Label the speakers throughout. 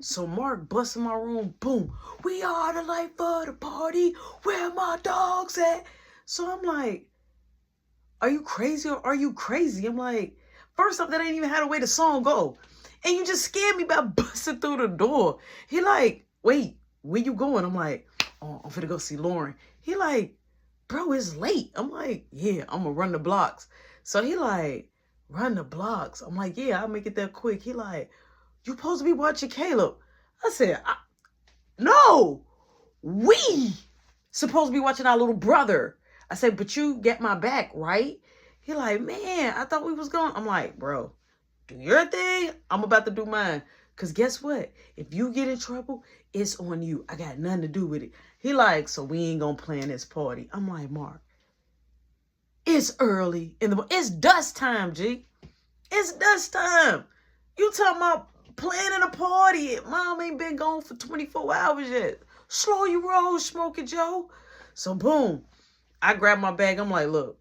Speaker 1: So Mark busts in my room, boom. We are the life of the party. Where my dogs at? So I'm like, are you crazy or are you crazy? I'm like, first off, that ain't even how the way the song go. And you just scared me by busting through the door. He like, wait, where you going? I'm like, oh, I'm finna go see Lauren. He like, bro, it's late. I'm like, yeah, I'm gonna run the blocks. So he like, run the blocks. I'm like, yeah, I'll make it that quick. He like, you supposed to be watching Caleb. I said, no, we supposed to be watching our little brother. I said, but you get my back, right? He like, man, I thought we was going. I'm like, bro, do your thing. I'm about to do mine. Because guess what? If you get in trouble, it's on you. I got nothing to do with it. He like, so we ain't going to plan this party. I'm like, Mark, it's early in the it's dust time, G. It's dust time. You talking about planning a party. Mom ain't been gone for 24 hours yet. Slow your roll, Smoky Joe. So boom, I grab my bag. I'm like, look,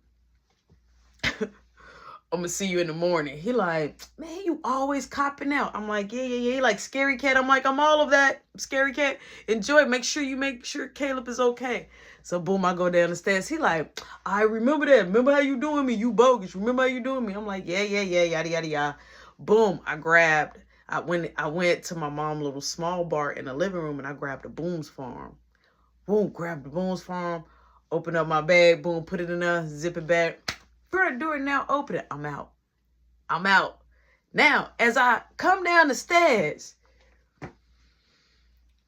Speaker 1: I'm gonna see you in the morning. He like, man, you always copping out. I'm like, yeah. He like, scary cat. I'm like, I'm all of that. Scary cat. Enjoy. Make sure Caleb is okay. So boom, I go down the stairs. He like, I remember that. Remember how you doing me? You bogus. Remember how you doing me? I'm like, yeah, yada yada. Boom, I went to my mom's little small bar in the living room and I grabbed a Boone's Farm. Boom, grabbed the Boone's Farm, open up my bag, boom, put it in there, zip it back. Front door now, open it. I'm out. Now, as I come down the stairs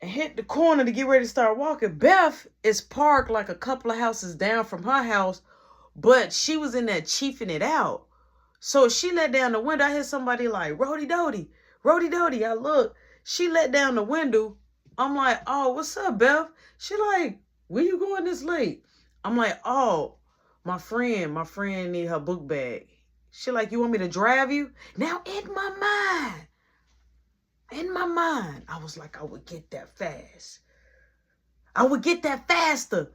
Speaker 1: and hit the corner to get ready to start walking, Beth is parked like a couple of houses down from her house, but she was in there chiefing it out. So she let down the window. I hear somebody like, Rody Dody. I look. She let down the window. I'm like, oh, what's up, Beth? She like, where you going this late? I'm like, oh, my friend need her book bag. She like, you want me to drive you? Now, in my mind, I was like, I would get that fast. I would get that faster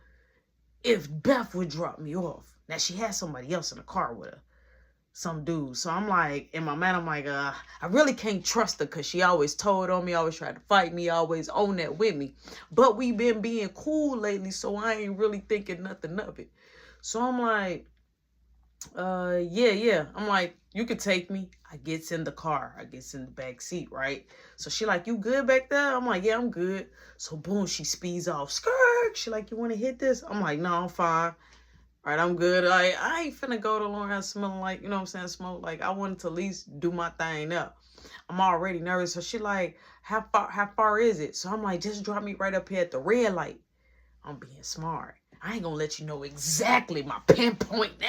Speaker 1: if Beth would drop me off. Now, she had somebody else in the car with her. Some dude. So I'm like, in my mind, I'm like, I really can't trust her because she always told on me, always tried to fight me, always own that with me. But we been being cool lately, so I ain't really thinking nothing of it. So I'm like, yeah. I'm like, you could take me. I gets in the car. I gets in the back seat, right? So she like, you good back there? I'm like, yeah, I'm good. So boom, she speeds off. Skirt. She like, you want to hit this? I'm like, no, I'm fine. All right, I'm good. I ain't finna go to Lauren House smelling like, you know what I'm saying, smoke. Like, I wanted to at least do my thing up. I'm already nervous. So she like, how far is it? So I'm like, just drop me right up here at the red light. I'm being smart. I ain't gonna let you know exactly my pinpoint now.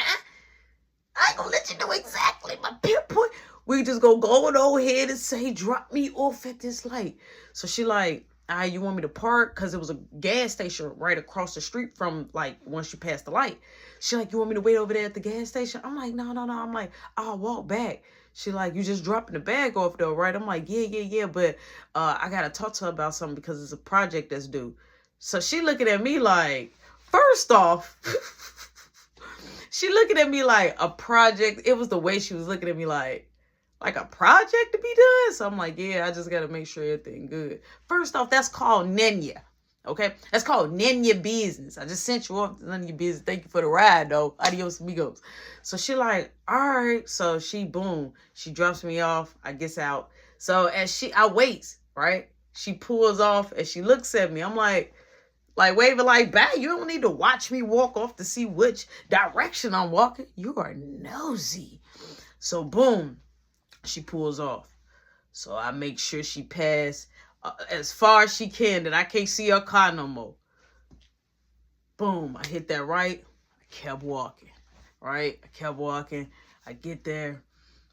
Speaker 1: I ain't gonna let you know exactly my pinpoint. We just go on ahead and say, drop me off at this light. So she like, you want me to park? Because it was a gas station right across the street from, like, once you pass the light. She like, you want me to wait over there at the gas station? I'm like, no. I'm like, I'll walk back. She like, you just dropping the bag off though, right? I'm like, yeah. But I got to talk to her about something because it's a project that's due. So she looking at me like, first off, she looking at me like a project. It was the way she was looking at me like a project to be done. So I'm like, yeah, I just got to make sure everything good. First off, that's called Nenya. Okay? That's called Nenya business. I just sent you off to none of your business. Thank you for the ride, though. Adios, amigos. So she like, all right. So she drops me off. I gets out. So as I waits, right? She pulls off and she looks at me. I'm like waving like, bye. You don't need to watch me walk off to see which direction I'm walking. You are nosy. So boom. She pulls off. So I make sure she pass as far as she can that I can't see her car no more. Boom. I hit that right. I kept walking. Right? I kept walking. I get there.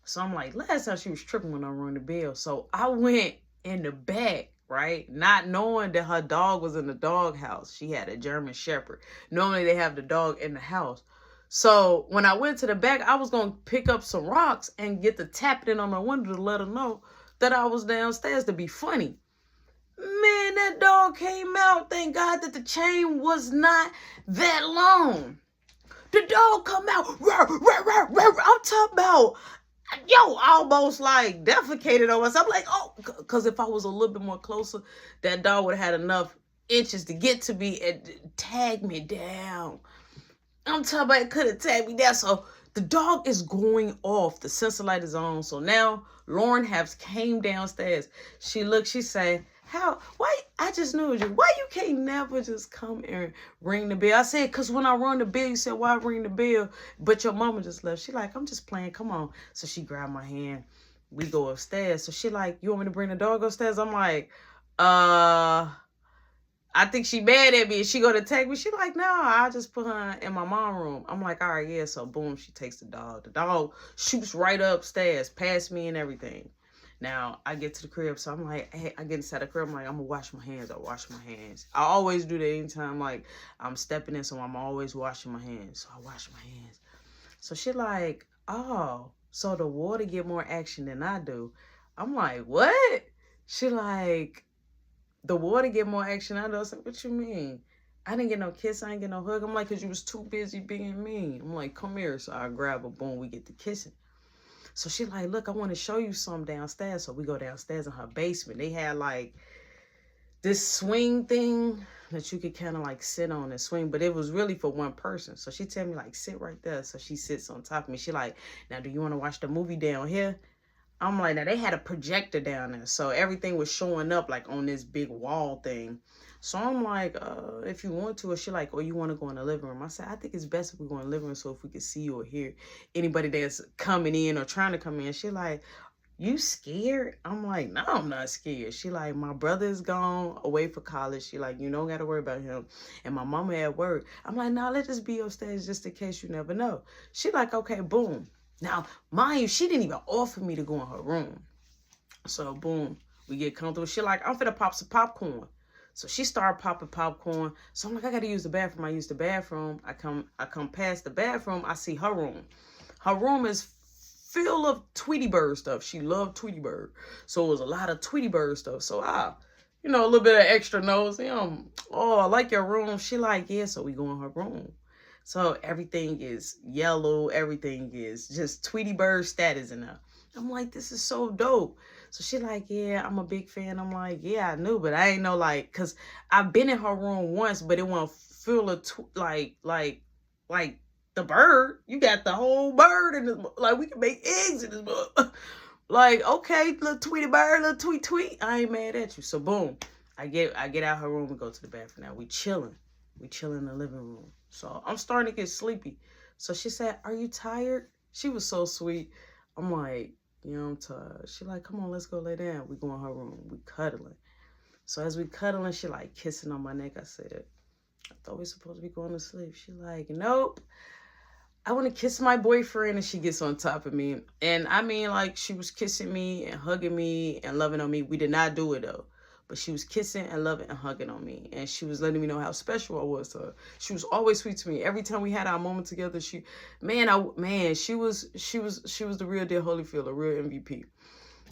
Speaker 1: So I'm like, last time she was tripping when I rang the bell. So I went in the back, right? Not knowing that her dog was in the dog house. She had a German Shepherd. Normally they have the dog in the house. So when I went to the back, I was going to pick up some rocks and get to tapping it on my window to let her know that I was downstairs to be funny. Man, that dog came out. Thank God that the chain was not that long. The dog come out. I'm talking about yo, almost like defecated on us. I'm like, oh, because if I was a little bit more closer, that dog would have had enough inches to get to me and tag me down. I'm talking about it could have tagged me down. So the dog is going off. The sensor light is on. So now Lauren has came downstairs. She looked, she said, why, I just knew you. Why you can't never just come and ring the bell? I said, because when I rung the bell, you said, why ring the bell? But your mama just left. She like, I'm just playing. Come on. So she grabbed my hand. We go upstairs. So she like, you want me to bring the dog upstairs? I'm like, I think she mad at me. She go to take me. She like, no, I'll just put her in my mom room. I'm like, all right, yeah. So boom, she takes the dog. The dog shoots right upstairs, past me and everything. Now I get to the crib. So I'm like, hey, I get inside the crib. I'm like, I'm gonna wash my hands. I wash my hands. I always do that anytime like I'm stepping in. So I'm always washing my hands. So I wash my hands. So she like, oh, so the water get more action than I do. I'm like, what? She like, the water get more action. I was like, what you mean? I didn't get no kiss. I didn't get no hug. I'm like, because you was too busy being mean. I'm like, come here. So I grab her. Boom, we get to kissing. So she like, look, I want to show you something downstairs. So we go downstairs in her basement. They had like this swing thing that you could kind of like sit on and swing. But it was really for one person. So she tell me like, sit right there. So she sits on top of me. She like, now do you want to watch the movie down here? I'm like, now they had a projector down there. So everything was showing up like on this big wall thing. So I'm like, if you want to, or she like, or you want to go in the living room? I said, I think it's best if we go in the living room so if we can see or hear anybody that's coming in or trying to come in. She like, you scared? I'm like, no, I'm not scared. She like, my brother is gone away for college. She like, you don't got to worry about him. And my mama at work. I'm like, no, let's just be upstairs just in case you never know. She like, okay, boom. Now, mind you, she didn't even offer me to go in her room. So, boom, we get comfortable. She like, I'm finna pop some popcorn. So she started popping popcorn. So I'm like, I gotta use the bathroom. I use the bathroom. I come past the bathroom. I see her room. Her room is full of Tweety Bird stuff. She loved Tweety Bird. So it was a lot of Tweety Bird stuff. So a little bit of extra nose. Oh, I like your room. She like, yeah. So we go in her room. So everything is yellow. Everything is just Tweety Bird status in there. I'm like, this is so dope. So she like, yeah, I'm a big fan. I'm like, yeah, I knew, but I ain't know like, cause I've been in her room once, but it wasn't full of like the bird. You got the whole bird in this, like we can make eggs in this book. Like, okay, little Tweety Bird, little tweet. I ain't mad at you. So boom, I get out her room and go to the bathroom. Now we chilling. We chilling in the living room. So I'm starting to get sleepy. So she said, are you tired? She was so sweet. I'm like, I'm tired. She like, come on, let's go lay down. We go in her room. We cuddling. So as we cuddling, she like kissing on my neck. I said, I thought we were supposed to be going to sleep. She like, nope. I want to kiss my boyfriend. And she gets on top of me. And I mean, like, she was kissing me and hugging me and loving on me. We did not do it, though. But she was kissing and loving and hugging on me. And she was letting me know how special I was to her. She was always sweet to me. Every time we had our moment together, she was the real deal Holyfield, a real MVP.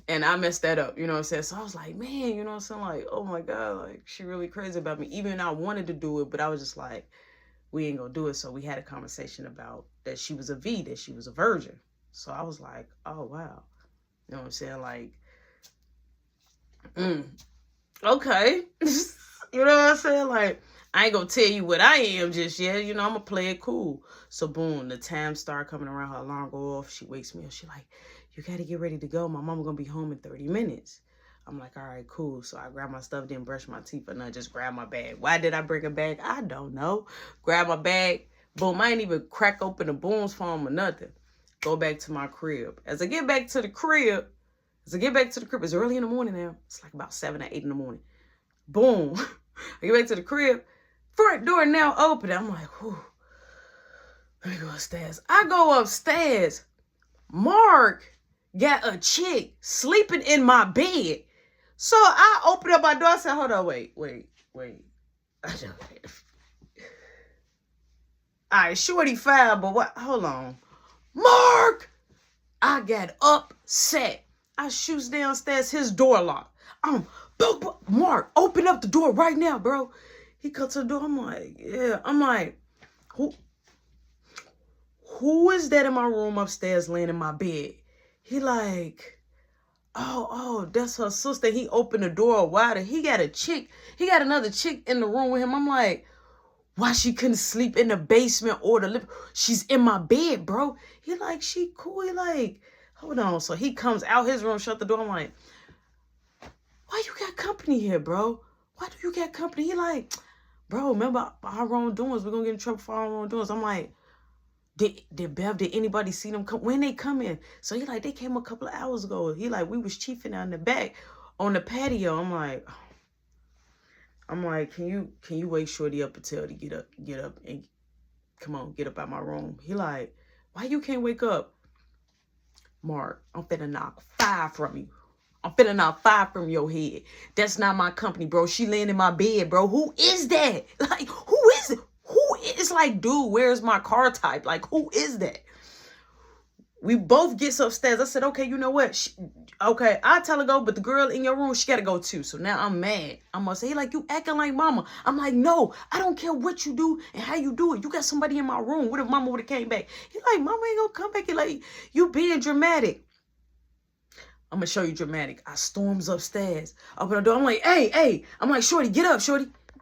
Speaker 1: And I messed that up, you know what I'm saying? So I was like, man, you know what I'm saying? Like, oh my God, like, she really crazy about me. Even I wanted to do it, but I was just like, we ain't gonna do it. So we had a conversation about that she was a V, that she was a virgin. So I was like, oh, wow. You know what I'm saying? Like, okay. You know what I'm saying? Like, I ain't gonna tell you what I am just yet. I'm gonna play it cool. So boom, the time start coming around, her alarm go off. She wakes me up. She like, you gotta get ready to go. My mama gonna be home in 30 minutes. I'm like, all right, cool. So I grab my stuff, didn't brush my teeth or nothing, just grab my bag. Why did I bring a bag? I don't know. Grab my bag. Boom, I ain't even crack open the Boone's phone or nothing. Go back to my crib. As I get back to the crib, it's early in the morning now. It's like about 7 or 8 in the morning. Boom. I get back to the crib. Front door now open. I'm like, whew. Let me go upstairs. I go upstairs. Mark got a chick sleeping in my bed. So I opened up my door. I said, hold on, wait. All right, shorty fine, but what? Hold on. Mark! I got upset. I shoots downstairs, his door locked. Mark, open up the door right now, bro. He comes to the door. I'm like, yeah. I'm like, who is that in my room upstairs laying in my bed? He like, oh, that's her sister. He opened the door wider. He got another chick in the room with him. I'm like, why she couldn't sleep in the basement or the living? She's in my bed, bro. He like, she cool. He like, hold on. So he comes out his room, shut the door. I'm like, why you got company here, bro? Why do you got company? He like, bro, remember our wrongdoings. We're going to get in trouble for our wrongdoings. I'm like, did anybody see them come? When they come in? So he like, they came a couple of hours ago. He like, we was chiefing out in the back on the patio. I'm like, can you wake Shorty up and tell her to get up and come on, get up out my room. He like, why you can't wake up? Mark, I'm finna knock 5 from you. I'm finna knock 5 from your head. That's not my company, bro. She laying in my bed, bro. Who is that? Like, who is it? It's like, dude, where's my car type? Like, who is that? We both gets upstairs. I said, okay, you know what? Okay, I'll tell her go, but the girl in your room, she got to go too. So now I'm mad. I'm going to say, he like, you acting like mama. I'm like, no, I don't care what you do and how you do it. You got somebody in my room. What if mama would have came back? He like, mama ain't going to come back. He like, you being dramatic. I'm going to show you dramatic. I storms upstairs. Open the door. I'm like, hey. I'm like, Shorty, get up, Shorty.